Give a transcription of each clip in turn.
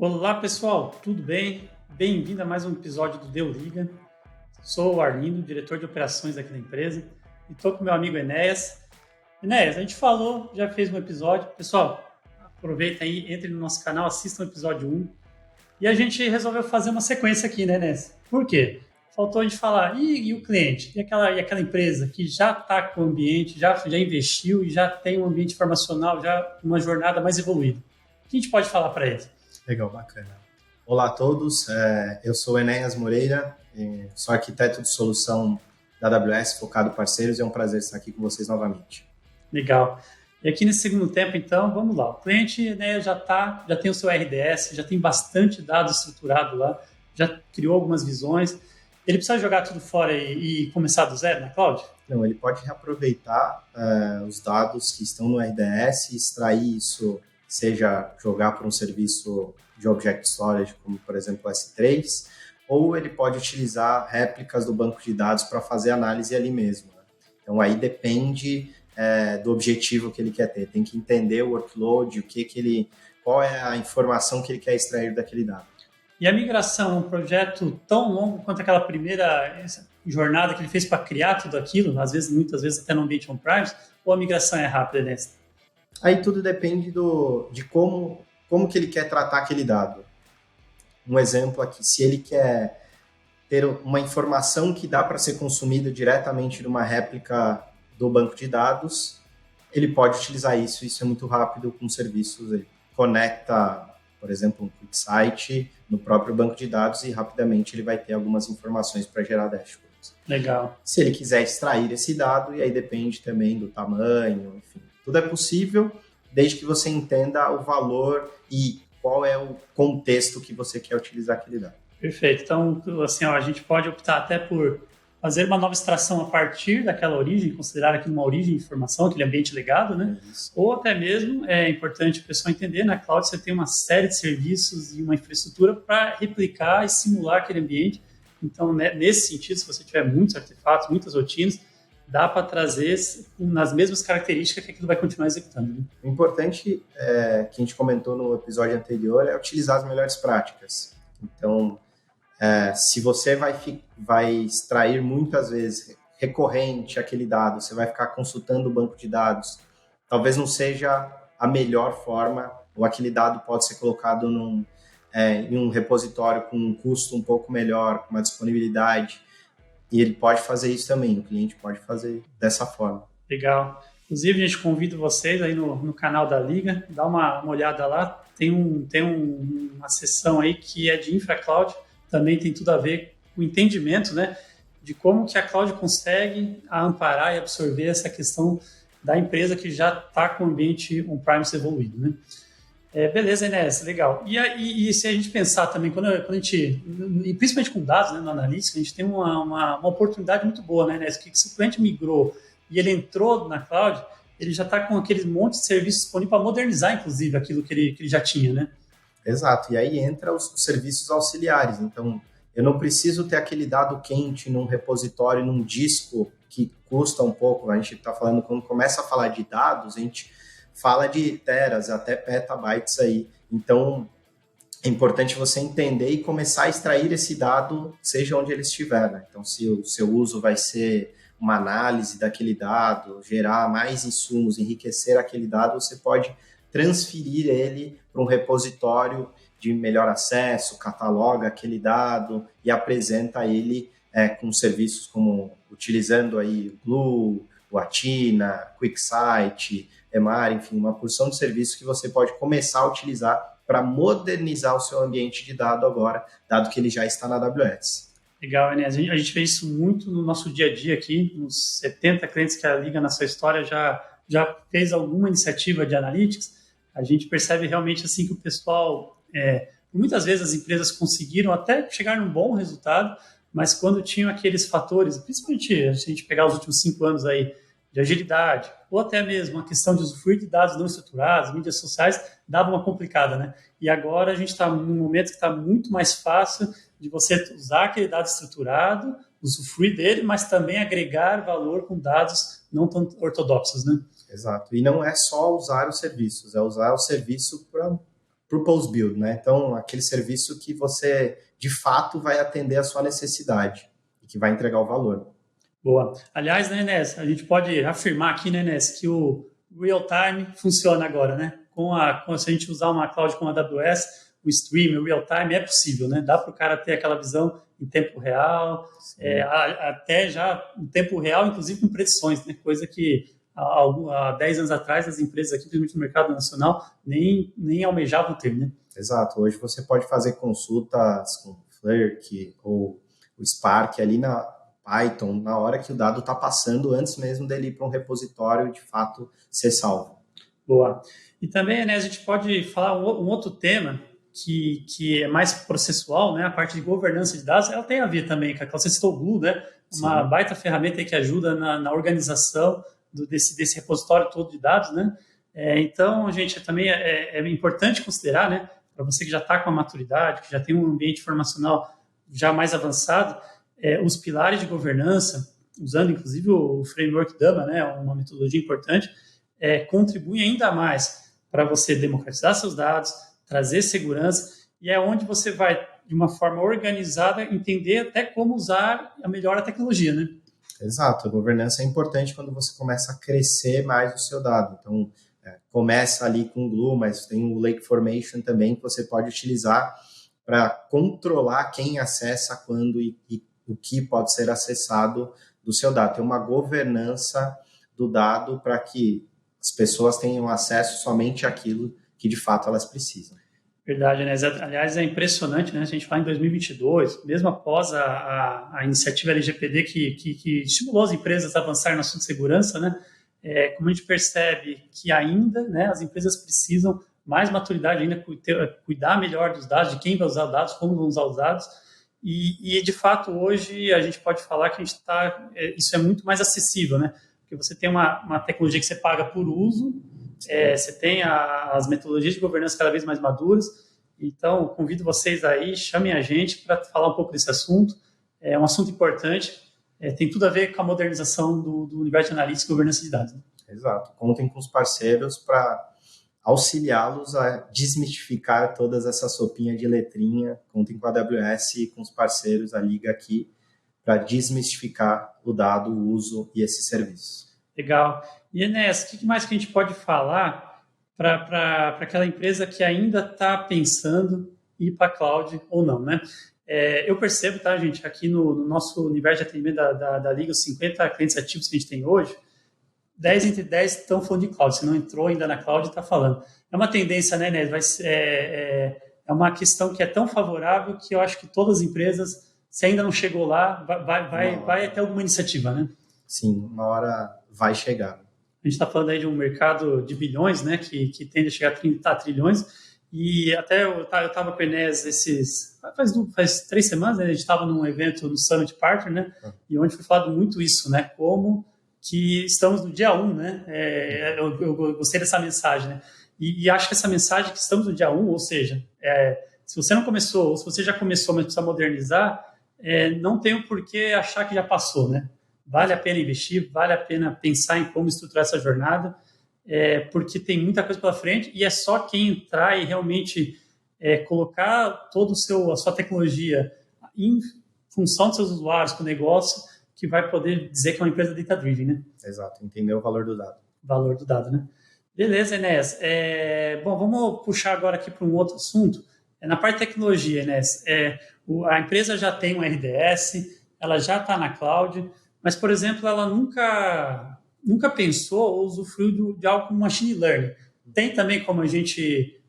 Olá pessoal, tudo bem? Bem-vindo a mais um episódio do Deu Liga. Sou o Arlindo, diretor de operações aqui da empresa, e estou com meu amigo Enéas. Enéas, a gente falou, já fez um episódio. Pessoal, aproveita aí, entre no nosso canal, assista o episódio 1. E a gente resolveu fazer uma sequência aqui, né, Enéas? Por quê? Faltou a gente falar, e o cliente? E aquela empresa que já está com o ambiente, já investiu e já tem um ambiente informacional, já uma jornada mais evoluída. O que a gente pode falar para eles? Legal, bacana. Olá a todos, eu sou Enéas Moreira, sou arquiteto de solução da AWS, focado em parceiros, e é um prazer estar aqui com vocês novamente. Legal. E aqui nesse segundo tempo, então, vamos lá. O cliente, né, já tem o seu RDS, já tem bastante dado estruturado lá, já criou algumas visões. Ele precisa jogar tudo fora e começar do zero na cloud? Não, ele pode reaproveitar os dados que estão no RDS, extrair isso, seja jogar para um serviço de Object Storage, como por exemplo o S3, ou ele pode utilizar réplicas do banco de dados para fazer análise ali mesmo, né? Então aí depende do objetivo que ele quer ter. Tem que entender o workload, qual é a informação que ele quer extrair daquele dado. E a migração é um projeto tão longo quanto aquela primeira jornada que ele fez para criar tudo aquilo, muitas vezes até no ambiente on-premise, ou a migração é rápida nessa? Aí tudo depende de como que ele quer tratar aquele dado. Um exemplo aqui, se ele quer ter uma informação que dá para ser consumida diretamente numa réplica do banco de dados, ele pode utilizar isso é muito rápido com serviços. Ele conecta, por exemplo, um QuickSight no próprio banco de dados e rapidamente ele vai ter algumas informações para gerar dashboards. Legal. Se ele quiser extrair esse dado, e aí depende também do tamanho, enfim. Tudo é possível, desde que você entenda o valor e qual é o contexto que você quer utilizar aquele dado. Perfeito. Então, assim, a gente pode optar até por fazer uma nova extração a partir daquela origem, considerar aquilo uma origem de informação, aquele ambiente legado, né? Isso. Ou até mesmo, é importante o pessoal entender, na cloud você tem uma série de serviços e uma infraestrutura para replicar e simular aquele ambiente. Então, né, nesse sentido, se você tiver muitos artefatos, muitas rotinas, dá para trazer nas mesmas características que aquilo vai continuar executando. Né? O importante, que a gente comentou no episódio anterior, é utilizar as melhores práticas. Então, se você vai extrair muitas vezes recorrente aquele dado, você vai ficar consultando o banco de dados, talvez não seja a melhor forma, ou aquele dado pode ser colocado em um repositório com um custo um pouco melhor, com uma disponibilidade. E ele pode fazer isso também, o cliente pode fazer dessa forma. Legal. Inclusive, a gente convida vocês aí no canal da Liga, dá uma olhada lá. Tem uma seção aí que é de InfraCloud, também tem tudo a ver com o entendimento, né, de como que a cloud consegue amparar e absorver essa questão da empresa que já está com o ambiente on-premise evoluído, né? Beleza, Enéas, legal. E se a gente pensar também, quando a gente, e principalmente com dados, né, no Analytics, a gente tem uma oportunidade muito boa, né, Enéas? Que se o cliente migrou e ele entrou na cloud, ele já está com aquele monte de serviços disponível para modernizar, inclusive, aquilo que ele já tinha, né? Exato, e aí entra os serviços auxiliares. Então, eu não preciso ter aquele dado quente num repositório, num disco que custa um pouco. A gente está falando, quando começa a falar de dados, a gente fala de teras, até petabytes aí. Então, é importante você entender e começar a extrair esse dado, seja onde ele estiver, né? Então, se o seu uso vai ser uma análise daquele dado, gerar mais insumos, enriquecer aquele dado, você pode transferir ele para um repositório de melhor acesso, cataloga aquele dado e apresenta ele com serviços como utilizando aí o Glue, o Atina, QuickSight, EMR, enfim, uma porção de serviços que você pode começar a utilizar para modernizar o seu ambiente de dado agora, dado que ele já está na AWS. Legal, Enéas. A gente vê isso muito no nosso dia a dia aqui, nos 70 clientes que a Liga na sua história já fez alguma iniciativa de analytics. A gente percebe realmente assim que o pessoal, muitas vezes as empresas conseguiram até chegar num bom resultado, mas quando tinham aqueles fatores, principalmente se a gente pegar os últimos 5 anos aí, de agilidade, ou até mesmo a questão de usufruir de dados não estruturados, mídias sociais, dava uma complicada, né? E agora a gente está num momento que está muito mais fácil de você usar aquele dado estruturado, usufruir dele, mas também agregar valor com dados não tão ortodoxos, né? Exato. E não é só usar os serviços, é usar o serviço para purpose build, né? Então, aquele serviço que você, de fato, vai atender a sua necessidade e que vai entregar o valor. Boa. Aliás, né, Enes, a gente pode afirmar aqui, né, Enes, que o real-time funciona agora, né? Se a gente usar uma cloud como a AWS, o stream, o real-time é possível, né? Dá para o cara ter aquela visão em tempo real, até já em tempo real, inclusive com predições, né? Coisa que há 10 anos atrás as empresas aqui, principalmente no mercado nacional, nem almejavam ter, né? Exato. Hoje você pode fazer consultas com o Flurk ou o Spark ali na Python, na hora que o dado está passando, antes mesmo dele ir para um repositório e, de fato, ser salvo. Boa. E também, né, a gente pode falar um outro tema que é mais processual, né, a parte de governança de dados, ela tem a ver também, com você citou o Glue, né, uma baita ferramenta que ajuda na organização desse repositório todo de dados, né. Então, gente, também é importante considerar, né, para você que já está com a maturidade, que já tem um ambiente informacional já mais avançado, os pilares de governança, usando inclusive o framework DAMA, né, uma metodologia importante, contribui ainda mais para você democratizar seus dados, trazer segurança, e é onde você vai, de uma forma organizada, entender até como usar melhor a tecnologia, né? Exato, a governança é importante quando você começa a crescer mais o seu dado. Então, começa ali com o Glue, mas tem o Lake Formation também que você pode utilizar para controlar quem acessa, quando e o que pode ser acessado do seu dado. Tem uma governança do dado para que as pessoas tenham acesso somente àquilo que de fato elas precisam. Verdade, né? Aliás, é impressionante, né? A gente fala em 2022, mesmo após a iniciativa LGPD que estimulou as empresas a avançarem no assunto de segurança, né? Como a gente percebe que ainda, né, as empresas precisam mais maturidade ainda, cuidar melhor dos dados, de quem vai usar os dados, como vão usar os dados. E de fato, hoje, a gente pode falar que isso é muito mais acessível, né? Porque você tem uma tecnologia que você paga por uso, você tem as metodologias de governança cada vez mais maduras. Então, convido vocês aí, chamem a gente para falar um pouco desse assunto. É um assunto importante, tem tudo a ver com a modernização do universo de analítica e governança de dados, né? Exato. Contem com os parceiros para auxiliá-los a desmistificar todas essa sopinha de letrinha. Contem com a AWS e com os parceiros, a Liga aqui, para desmistificar o dado, o uso e esses serviços. Legal. E, Enes, o que mais que a gente pode falar para aquela empresa que ainda está pensando em ir para a cloud ou não, né? Eu percebo, tá, gente, aqui no nosso universo de atendimento da Liga, os 50 clientes ativos que a gente tem hoje, 10 entre 10 estão falando de cloud. Se não entrou ainda na cloud, está falando. É uma tendência, né, Enes? É uma questão que é tão favorável que eu acho que todas as empresas, se ainda não chegou lá, vai ter alguma iniciativa, né? Sim, uma hora vai chegar. A gente está falando aí de um mercado de bilhões, né, que tende a chegar a 30 trilhões. E até eu estava com o Enes faz 3 semanas, né, a gente estava num evento no Summit Partner, né, e onde foi falado muito isso, né, como que estamos no dia 1, né, eu gostei dessa mensagem, né, e acho que essa mensagem que estamos no dia 1, ou seja, se você não começou, ou se você já começou, mas precisa modernizar, não tem o porquê achar que já passou, né. Vale a pena investir, vale a pena pensar em como estruturar essa jornada, porque tem muita coisa pela frente e é só quem entrar e realmente colocar toda a sua tecnologia em função dos seus usuários, com o negócio, que vai poder dizer que é uma empresa data-driven, né? Exato, entender o valor do dado. Valor do dado, né? Beleza, Enes. Bom, vamos puxar agora aqui para um outro assunto. Na parte de tecnologia, Enes, a empresa já tem um RDS, ela já está na cloud, mas, por exemplo, ela nunca pensou ou usufruiu de algo como machine learning. Tem também como a gente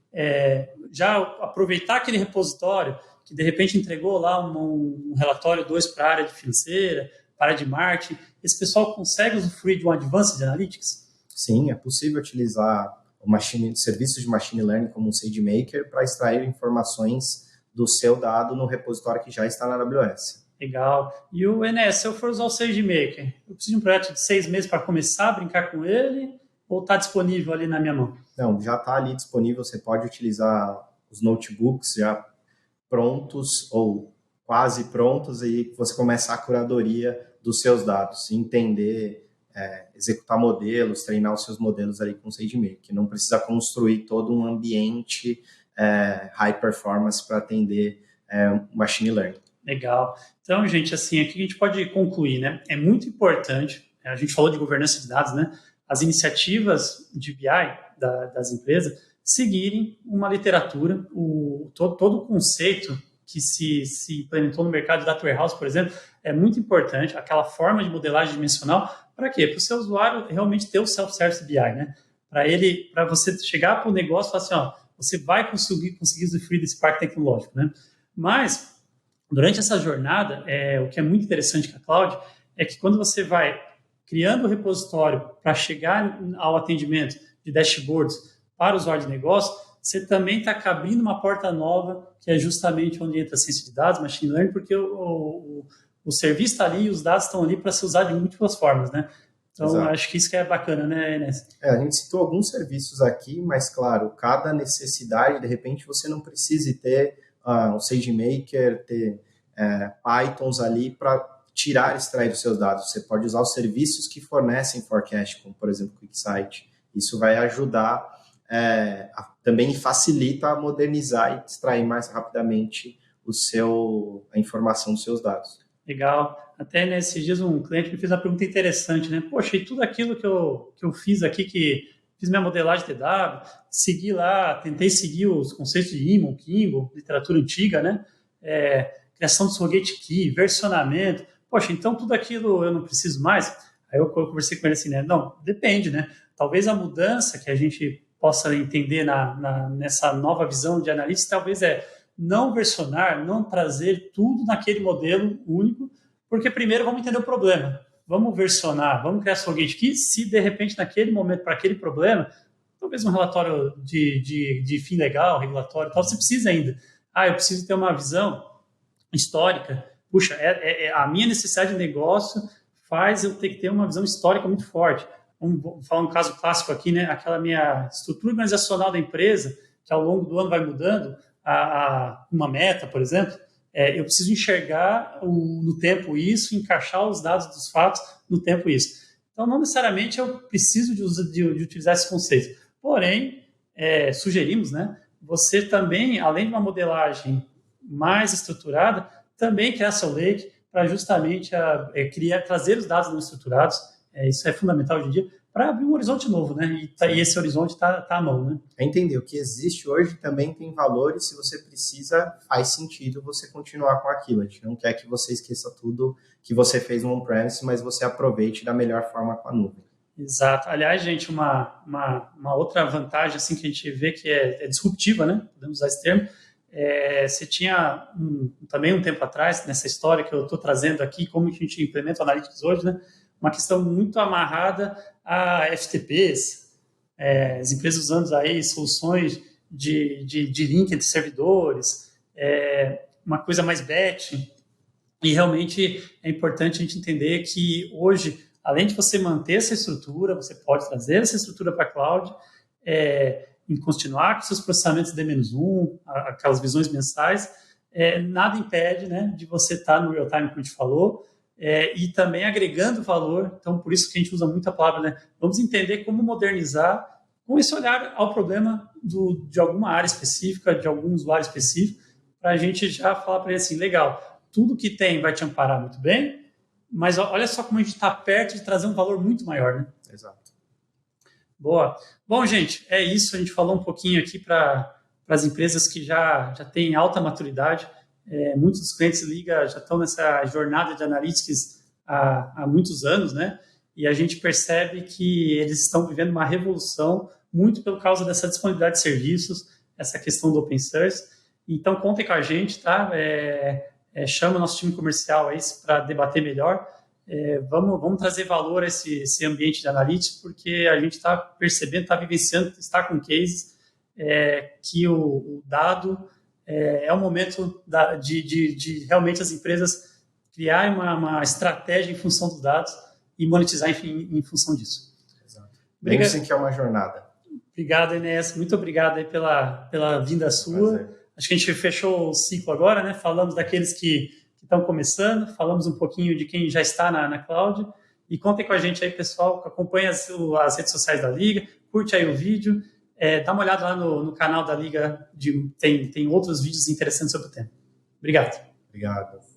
já aproveitar aquele repositório que, de repente, entregou lá um relatório 2 para a área de financeira, para a área de marketing. Esse pessoal consegue usufruir de um Advanced Analytics? Sim, é possível utilizar serviços de machine learning como um SageMaker para extrair informações do seu dado no repositório que já está na AWS. Legal. E o Enes, se eu for usar o SageMaker, eu preciso de um projeto de 6 meses para começar a brincar com ele ou está disponível ali na minha mão? Não, já está ali disponível. Você pode utilizar os notebooks já prontos ou quase prontos e você começar a curadoria dos seus dados, entender, executar modelos, treinar os seus modelos ali com o SageMaker. Não precisa construir todo um ambiente high performance para atender machine learning. Legal. Então, gente, assim, aqui a gente pode concluir, né? É muito importante, a gente falou de governança de dados, né? As iniciativas de BI das empresas seguirem uma literatura, todo o conceito que se implementou no mercado de data warehouse, por exemplo, é muito importante, aquela forma de modelagem dimensional, para quê? Para o seu usuário realmente ter o self-service BI, né? Para você chegar para o negócio e falar assim, ó, você vai conseguir usufruir desse parque tecnológico, né? Mas, durante essa jornada, o que é muito interessante com a Cloud é que quando você vai criando o repositório para chegar ao atendimento de dashboards para o usuário de negócio, você também está abrindo uma porta nova, que é justamente onde entra a ciência de dados, machine learning, porque o serviço está ali e os dados estão ali para ser usados de múltiplas formas, né? Então, Exato. acho que isso que é bacana, né, Enes? A gente citou alguns serviços aqui, mas, claro, cada necessidade, de repente, você não precise ter um SageMaker, ter Pythons ali para extrair os seus dados. Você pode usar os serviços que fornecem forecast, como, por exemplo, QuickSight. Isso vai ajudar, também facilita a modernizar e extrair mais rapidamente a informação dos seus dados. Legal. Até nesses dias um cliente me fez uma pergunta interessante, né? Poxa, e tudo aquilo que eu fiz aqui, que fiz minha modelagem TW, segui lá, tentei seguir os conceitos de IMO, Kimball, literatura antiga, né? Criação de surrogate key, versionamento. Poxa, então tudo aquilo eu não preciso mais? Aí eu conversei com ele assim, né? Não, depende, né? Talvez a mudança que a gente possa entender nessa nova visão de analytics, talvez não versionar, não trazer tudo naquele modelo único, porque primeiro vamos entender o problema. Vamos versionar, vamos criar surrogate key, se de repente naquele momento, para aquele problema, talvez um relatório de fim legal, regulatório, tal, você precisa ainda. Eu preciso ter uma visão histórica. Puxa, a minha necessidade de negócio faz eu ter que ter uma visão histórica muito forte. Vamos falar um caso clássico aqui, né? Aquela minha estrutura organizacional da empresa, que ao longo do ano vai mudando, uma meta, por exemplo, eu preciso enxergar no tempo isso, encaixar os dados dos fatos no tempo isso. Então, não necessariamente eu preciso de utilizar esse conceito. Porém, sugerimos, né? Você também, além de uma modelagem mais estruturada, também criar seu lake para justamente trazer os dados não estruturados. Isso é fundamental hoje em dia, para abrir um horizonte novo, né? E esse horizonte está à mão, né? Entender, o que existe hoje também tem valor e se você precisa, faz sentido você continuar com aquilo. A gente não quer que você esqueça tudo que você fez no on-premise, mas você aproveite da melhor forma com a nuvem. Exato. Aliás, gente, uma outra vantagem assim, que a gente vê que é disruptiva, né? Podemos usar esse termo. Você tinha também um tempo atrás, nessa história que eu estou trazendo aqui, como a gente implementa o Analytics hoje, né? Uma questão muito amarrada a FTPs, as empresas usando aí soluções de link entre servidores, uma coisa mais batch. E realmente é importante a gente entender que hoje, além de você manter essa estrutura, você pode trazer essa estrutura para a cloud, em continuar com seus processamentos D-1, aquelas visões mensais, nada impede, né, de você estar no real time, como a gente falou, e também agregando valor. Então, por isso que a gente usa muito a palavra, né? Vamos entender como modernizar com esse olhar ao problema de alguma área específica, de algum usuário específico, para a gente já falar para ele assim, legal, tudo que tem vai te amparar muito bem, mas olha só como a gente está perto de trazer um valor muito maior, né? Exato. Boa. Bom, gente, é isso. A gente falou um pouquinho aqui para as empresas que já têm alta maturidade. Muitos dos clientes já estão nessa jornada de analytics há muitos anos, né? E a gente percebe que eles estão vivendo uma revolução muito por causa dessa disponibilidade de serviços, essa questão do open source. Então, contem com a gente, tá? Chama o nosso time comercial aí para debater melhor. Vamos trazer valor a esse ambiente de analytics, porque a gente está percebendo, está vivenciando, está com cases que o dado é o momento de realmente as empresas criarem uma estratégia em função dos dados e monetizar em função disso. Exato. Lembre-se que é uma jornada. Obrigado, Enéas. Muito obrigado aí pela vinda sua. Prazer. Acho que a gente fechou o ciclo agora, né? Falamos daqueles que estão começando, falamos um pouquinho de quem já está na cloud. E contem com a gente aí, pessoal. Acompanhe as redes sociais da Liga, curte aí o vídeo dá uma olhada lá no canal da Liga, tem outros vídeos interessantes sobre o tema. Obrigado. Obrigado.